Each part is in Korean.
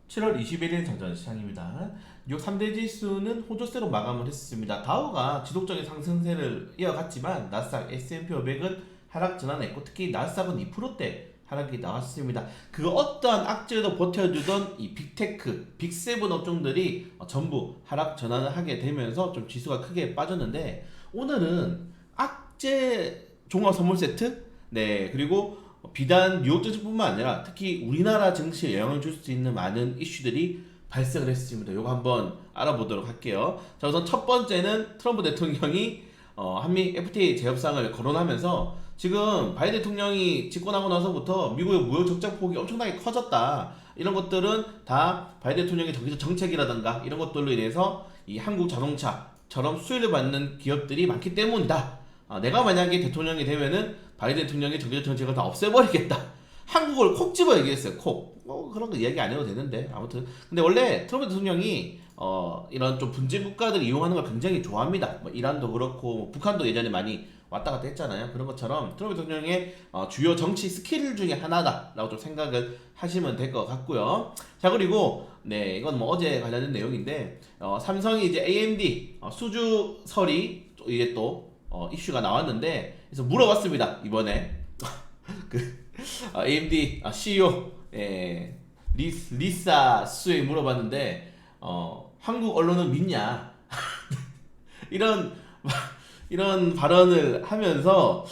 7월 21일 전전 시장입니다. 뉴욕 3대 지수는 호조세로 마감을 했습니다. 다우가 지속적인 상승세를 이어갔지만 나스닥, S&P 500은 하락 전환했고 특히 나스닥은 2%대 하락이 나왔습니다. 그 어떠한 악재도 버텨주던 이 빅테크, 빅세븐 업종들이 전부 하락 전환을 하게 되면서 좀 지수가 크게 빠졌는데 오늘은 악재 종합 선물 세트, 네, 그리고 비단 뉴욕 증시뿐만 아니라 특히 우리나라 증시에 영향을 줄 수 있는 많은 이슈들이 발생을 했습니다. 이거 한번 알아보도록 할게요. 자, 우선 첫 번째는 트럼프 대통령이 한미 FTA 재협상을 거론하면서 지금 바이든 대통령이 집권하고 나서부터 미국의 무역 적자 폭이 엄청나게 커졌다. 이런 것들은 다 바이든 대통령의 정기적 정책이라든가 이런 것들로 인해서 이 한국 자동차처럼 수혜를 받는 기업들이 많기 때문이다. 내가 만약에 대통령이 되면은 바이든 대통령의 정기적 정책을 다 없애버리겠다. 한국을 콕 집어 얘기했어요. 콕. 그런 거 이야기 안 해도 되는데 아무튼. 근데 원래 트럼프 대통령이 이런 좀 분쟁 국가들 이용하는 걸 굉장히 좋아합니다. 뭐 이란도 그렇고 뭐 북한도 예전에 많이 왔다 갔다 했잖아요. 그런 것처럼 트럼프 대통령의 주요 정치 스킬 중에 하나다라고 좀 생각을 하시면 될 것 같고요. 자, 그리고 네, 이건 뭐 어제 관련된 내용인데 삼성이 이제 AMD 수주설이 이제 또 이슈가 나왔는데 그래서 물어봤습니다. 이번에 그 AMD CEO 리사 수에 물어봤는데 한국 언론은 믿냐 이런 이런 발언을 하면서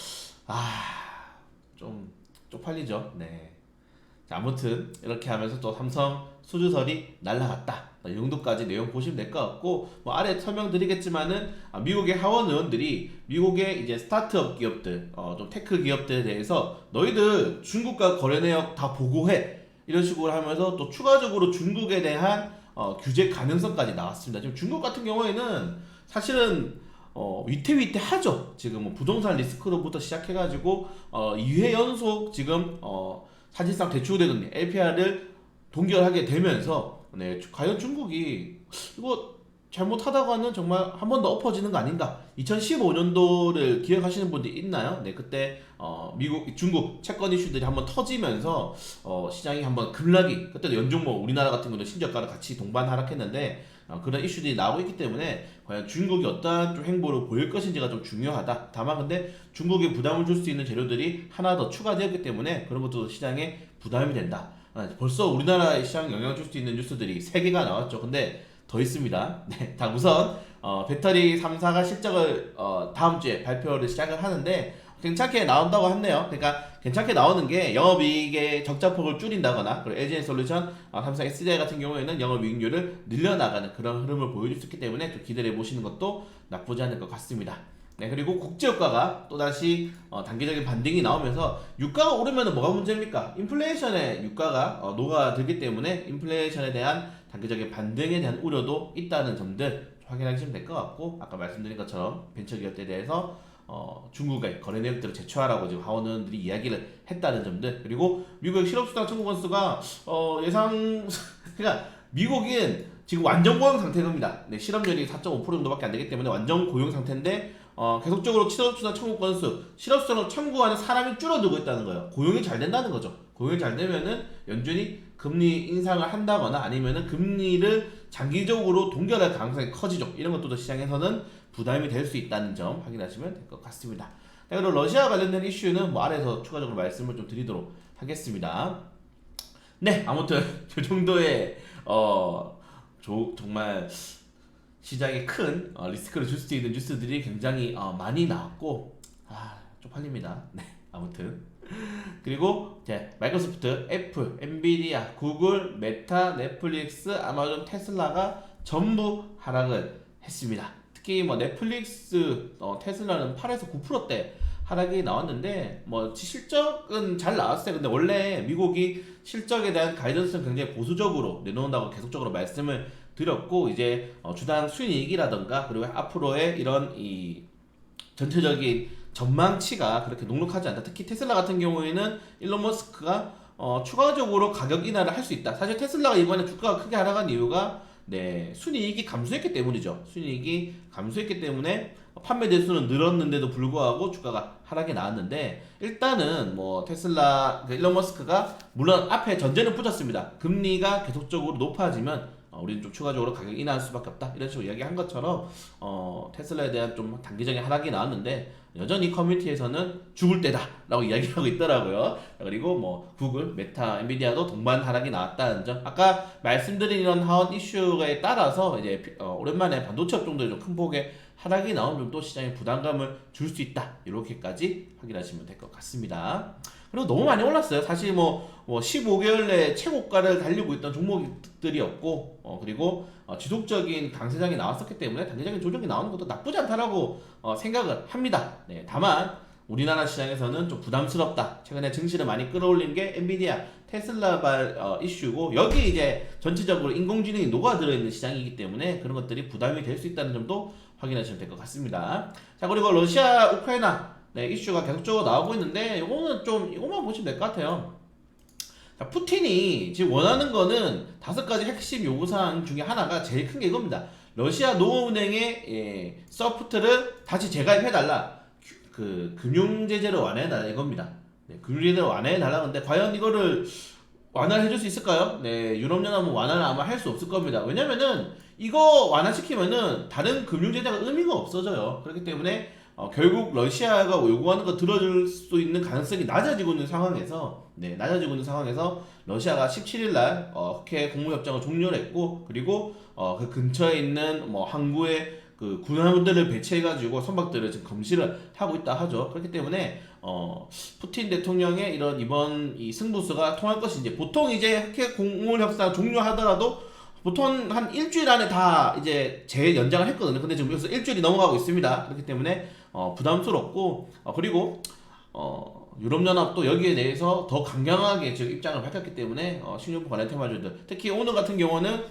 좀 쪽팔리죠. 네. 자, 아무튼 이렇게 하면서 또 삼성 수주설이 날라갔다. 이 정도까지 내용 보시면 될 것 같고 뭐 아래 설명드리겠지만은 미국의 하원 의원들이 미국의 이제 스타트업 기업들, 좀 테크 기업들에 대해서 너희들 중국과 거래 내역 다 보고해 이런 식으로 하면서 또 추가적으로 중국에 대한 규제 가능성까지 나왔습니다. 지금 중국 같은 경우에는 사실은 위태위태하죠. 지금 뭐 부동산 리스크로부터 시작해가지고 2회 연속 지금 사실상 대출대금 LPR을 동결하게 되면서 네, 과연 중국이 이거 잘못하다가는 정말 한 번 더 엎어지는 거 아닌가? 2015년도를 기억하시는 분들이 있나요? 네, 그때 중국 채권 이슈들이 한번 터지면서 시장이 한번 급락이 그때도 연중 뭐 우리나라 같은 경우는 신저가를 같이 동반 하락했는데 그런 이슈들이 나오고 있기 때문에 과연 중국이 어떠한 좀 행보를 보일 것인지가 좀 중요하다. 다만 근데 중국에 부담을 줄 수 있는 재료들이 하나 더 추가되었기 때문에 그런 것도 시장에 부담이 된다. 벌써 우리나라 시장 영향을 줄 수 있는 뉴스들이 3개가 나왔죠. 근데 더 있습니다. 네, 다 우선 배터리 3사가 실적을 다음 주에 발표를 시작을 하는데 괜찮게 나온다고 하네요. 그러니까 괜찮게 나오는 게 영업이익의 적자폭을 줄인다거나 그리고 LG엔솔루션, 삼성 SDI 같은 경우에는 영업이익률을 늘려나가는 그런 흐름을 보여줄 수 있기 때문에 좀 기대해 보시는 것도 나쁘지 않을 것 같습니다. 네, 그리고 국제유가가 또다시 단기적인 반등이 나오면서 유가가 오르면 뭐가 문제입니까? 인플레이션에 유가가 녹아들기 때문에 인플레이션에 대한 단기적인 반등에 대한 우려도 있다는 점들 확인하시면 될 것 같고 아까 말씀드린 것처럼 벤처기업들에 대해서 중국의 거래 내역들을 제출하라고 지금 하원의원들이 이야기를 했다는 점들 그리고 미국의 실업수당 청구 건수가 예상 그러니까 미국은 지금 완전 고용 상태입니다. 네, 실업률이 4.5% 정도밖에 안 되기 때문에 완전 고용 상태인데 계속적으로 실업수당 청구 건수, 실업수당을 청구하는 사람이 줄어들고 있다는 거예요. 고용이 잘 된다는 거죠. 고용이 잘 되면은 연준이 금리 인상을 한다거나 아니면은 금리를 장기적으로 동결할 가능성이 커지죠. 이런 것도 시장에서는 부담이 될 수 있다는 점 확인하시면 될 것 같습니다. 자, 그리고 러시아 관련된 이슈는 뭐 아래에서 추가적으로 말씀을 좀 드리도록 하겠습니다. 네, 아무튼 이 정도의 정말 시장에 큰 리스크를 줄 수 있는 뉴스들이 굉장히 많이 나왔고 쪽팔립니다. 네, 아무튼 그리고 이제 마이크로소프트, 애플, 엔비디아, 구글, 메타, 넷플릭스, 아마존, 테슬라가 전부 하락을 했습니다. 특히 뭐 넷플릭스, 테슬라는 8에서 9%대 하락이 나왔는데 뭐 실적은 잘 나왔어요. 근데 원래 미국이 실적에 대한 가이던스는 굉장히 보수적으로 내놓는다고 계속적으로 말씀을 드렸고 이제 주당 순이익이라던가 그리고 앞으로의 이런 이 전체적인 전망치가 그렇게 녹록하지 않다. 특히 테슬라 같은 경우에는 일론 머스크가 추가적으로 가격 인하를 할 수 있다. 사실 테슬라가 이번에 주가가 크게 하락한 이유가 네, 순이익이 감소했기 때문이죠. 순이익이 감소했기 때문에 판매 대수는 늘었는데도 불구하고 주가가 하락이 나왔는데 일단은 뭐 테슬라 일론 머스크가 물론 앞에 전제는 붙였습니다. 금리가 계속적으로 높아지면 우리는 좀 추가적으로 가격이 인하할 수밖에 없다 이런 식으로 이야기한 것처럼 테슬라에 대한 좀 단기적인 하락이 나왔는데 여전히 커뮤니티에서는 죽을 때다 라고 이야기하고 있더라고요. 그리고 뭐 구글, 메타, 엔비디아도 동반 하락이 나왔다는 점, 아까 말씀드린 이런 하원 이슈에 따라서 이제 오랜만에 반도체 업종들이 좀 큰 폭의 하락이 나온 점도 시장에 부담감을 줄 수 있다 이렇게까지 확인하시면 될 것 같습니다. 그리고 너무 많이 올랐어요. 사실 뭐 15개월 내 최고가를 달리고 있던 종목들이었고 그리고 지속적인 강세장이 나왔었기 때문에 단기적인 조정이 나오는 것도 나쁘지 않다라고 생각을 합니다. 네, 다만 우리나라 시장에서는 좀 부담스럽다. 최근에 증시를 많이 끌어올린 게 엔비디아, 테슬라발 이슈고 여기 이제 전체적으로 인공지능이 녹아들어 있는 시장이기 때문에 그런 것들이 부담이 될 수 있다는 점도 확인하시면 될 것 같습니다. 자, 그리고 러시아, 우크라이나 이슈가 계속적으로 나오고 있는데 이거는 좀 이것만 보시면 될 것 같아요. 자, 푸틴이 지금 원하는 거는 5가지 핵심 요구사항 중에 하나가 제일 큰 게 이겁니다. 러시아 노은행의 서프트를 다시 재가입해달라. 그 금융제재를 완화해달라 이겁니다. 네, 금융제재를 완화해달라. 근데 과연 이거를 완화를 해줄 수 있을까요? 네, 유럽연합은 완화를 아마 할 수 없을 겁니다. 왜냐면은 이거 완화시키면은 다른 금융제재가 의미가 없어져요. 그렇기 때문에 결국 러시아가 요구하는 거 들어줄 수 있는 가능성이 낮아지고 있는 상황에서 러시아가 17일 날 국회 공무협정을 종료를 했고 그리고 그 근처에 있는 뭐 항구에 그 군함들을 배치해가지고 선박들을 지금 검시를 하고 있다 하죠. 그렇기 때문에 푸틴 대통령의 이런 이번 이 승부수가 통할 것이 이제 보통 이제 국회 공무협상 종료하더라도 보통 한 일주일 안에 다 이제 재연장을 했거든요. 근데 지금 여기서 일주일이 넘어가고 있습니다. 그렇기 때문에 부담스럽고 그리고 유럽연합도 여기에 대해서 더 강경하게 지금 입장을 밝혔기 때문에 식료품 관련 테마주들 특히 오늘 같은 경우는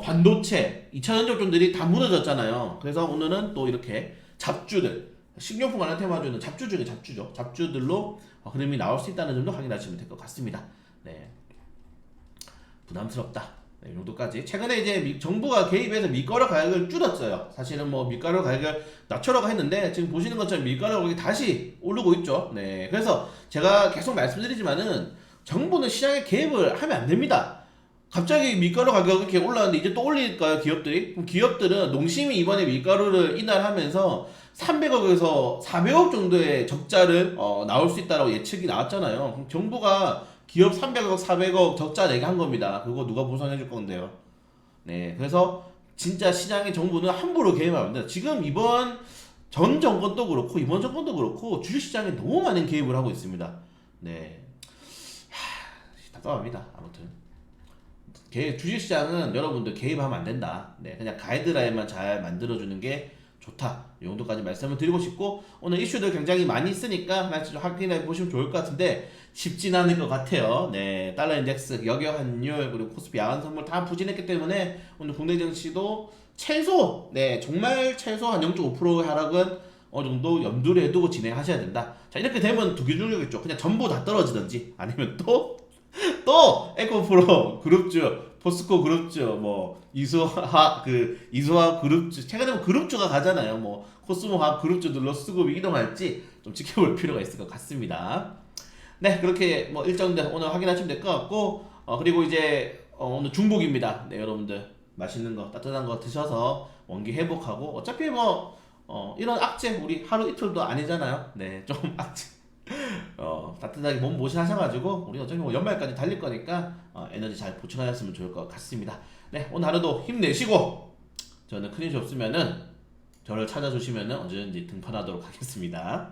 반도체 2차전지 업종들이 다 무너졌잖아요. 그래서 오늘은 또 이렇게 잡주들 식료품 관련 테마주는 잡주 중에 잡주죠. 잡주들로 흐름이 나올 수 있다는 점도 확인하시면 될 것 같습니다. 네, 부담스럽다. 네, 이 정도까지. 최근에 이제 정부가 개입해서 밀가루 가격을 줄였어요. 사실은 뭐 밀가루 가격을 낮추라고 했는데 지금 보시는 것처럼 밀가루 가격이 다시 오르고 있죠. 네, 그래서 제가 계속 말씀드리지만은 정부는 시장에 개입을 하면 안 됩니다. 갑자기 밀가루 가격이 이렇게 올랐는데 이제 또 올릴까요, 기업들이? 그럼 기업들은 농심이 이번에 밀가루를 인하하면서 300억에서 400억 정도의 적자를 나올 수 있다라고 예측이 나왔잖아요. 그럼 정부가 기업 300억, 400억 적자 내게 한 겁니다. 그거 누가 보상해 줄 건데요. 네, 그래서 진짜 시장의 정부는 함부로 개입하면 안 돼요. 지금 이번 전 정권도 그렇고 이번 정권도 그렇고 주식시장에 너무 많은 개입을 하고 있습니다. 네, 답답합니다. 아무튼 주식시장은 여러분들 개입하면 안 된다. 네, 그냥 가이드라인만 잘 만들어주는 게 좋다. 이 정도까지 말씀을 드리고 싶고 오늘 이슈들 굉장히 많이 있으니까 하나씩 좀 확인해 보시면 좋을 것 같은데 쉽진 않을 것 같아요. 네, 달러 인덱스, 여겨 환율 그리고 코스피 야간 선물 다 부진했기 때문에 오늘 국내 증시도 최소 정말 최소한 0.5% 하락은 어느 정도 염두를 해두고 진행하셔야 된다. 자, 이렇게 되면 두 개 중이겠죠. 그냥 전부 다 떨어지든지 아니면 또 에코프로 그룹주, 포스코 그룹주, 뭐 이수화 그룹주, 최근에 뭐 그룹주가 가잖아요. 뭐 코스모화 그룹주들로 수급이 이동할지 좀 지켜볼 필요가 있을 것 같습니다. 네, 그렇게 뭐 일정들 오늘 확인하시면 될 것 같고 그리고 이제 오늘 중복입니다. 네, 여러분들 맛있는 거 따뜻한 거 드셔서 원기 회복하고 어차피 뭐 이런 악재 우리 하루 이틀도 아니잖아요. 네, 좀 악재 따뜻하게 몸 모신하셔가지고 우리 어차피 뭐 연말까지 달릴 거니까 에너지 잘 보충하셨으면 좋을 것 같습니다. 네, 오늘 하루도 힘내시고 저는 큰일이 없으면은 저를 찾아주시면은 언제든지 등판하도록 하겠습니다.